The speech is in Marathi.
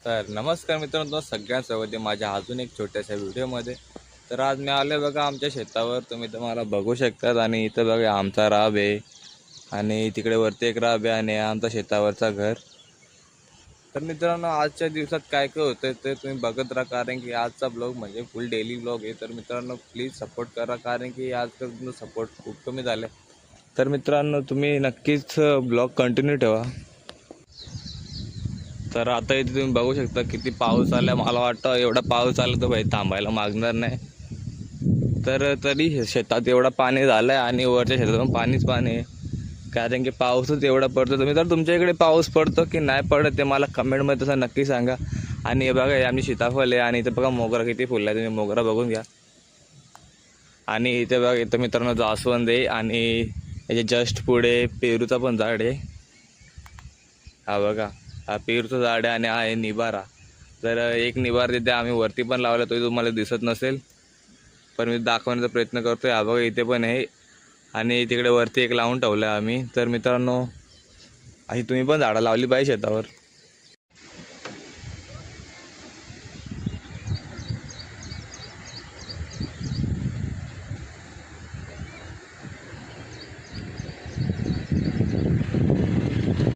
तर नमस्कार मित्रांनो, सगळ्यांचं स्वागत आहे माझ्या अजून एक छोट्याशा व्हिडिओमध्ये. तर आज मी आलो बघा आमच्या शेतावर. तुम्हाला बघू शकतात आणि इथं बघा आमचा राब आहे आणि तिकडे वरती एक राब आहे आणि आमचा शेतावरचा घर. तर मित्रांनो, आजच्या दिवसात काय काय होतं ते तुम्ही बघत राहा, कारण की आजचा ब्लॉग म्हणजे फुल डेली ब्लॉग आहे. तर मित्रांनो, प्लीज सपोर्ट करा, कारण की आजकाल तुमचा सपोर्ट खूप कमी झाला आहे. तर मित्रांनो, तुम्ही नक्कीच ब्लॉग कंटिन्यू ठेवा. तर आता इथे तुम्ही बघू शकता किती पाऊस आला. मला वाटतं एवढा पाऊस आला तर भाई थांबायला मागणार नाही. तर तरी शेतात एवढा पाणी झालं आहे आणि वरच्या शेतात पण पाणीच पाणी आहे, कारण की पाऊसच एवढा पडतो. तुम्ही तर तुमच्या इकडे पाऊस पडतो की नाही पडत ते मला कमेंटमध्ये तसं नक्की सांगा. आणि हे बघा, हे आमची सीताफळ आहे आणि इथं बघा मोगरा किती फुलला आहे, तुम्ही मोगरा बघून घ्या. आणि इथे बघा, इथं मित्रांनो जास्वंद आहे आणि याच्या जस्ट पुढे पेरूचा पण झाड आहे. हा बघा, हा पेरूचं झाड आहे आणि हा आहे निबारा. तर एक निबार तिथे आम्ही वरती पण लावला, तो तुम्हाला दिसत नसेल पण मी दाखवण्याचा प्रयत्न करतोय. हा बघा, इथे पण आहे आणि तिकडे वरती एक लावून ठेवलं आहे आम्ही. तर मित्रांनो, अशी तुम्ही पण झाडं लावली पाहिजे शेतावर.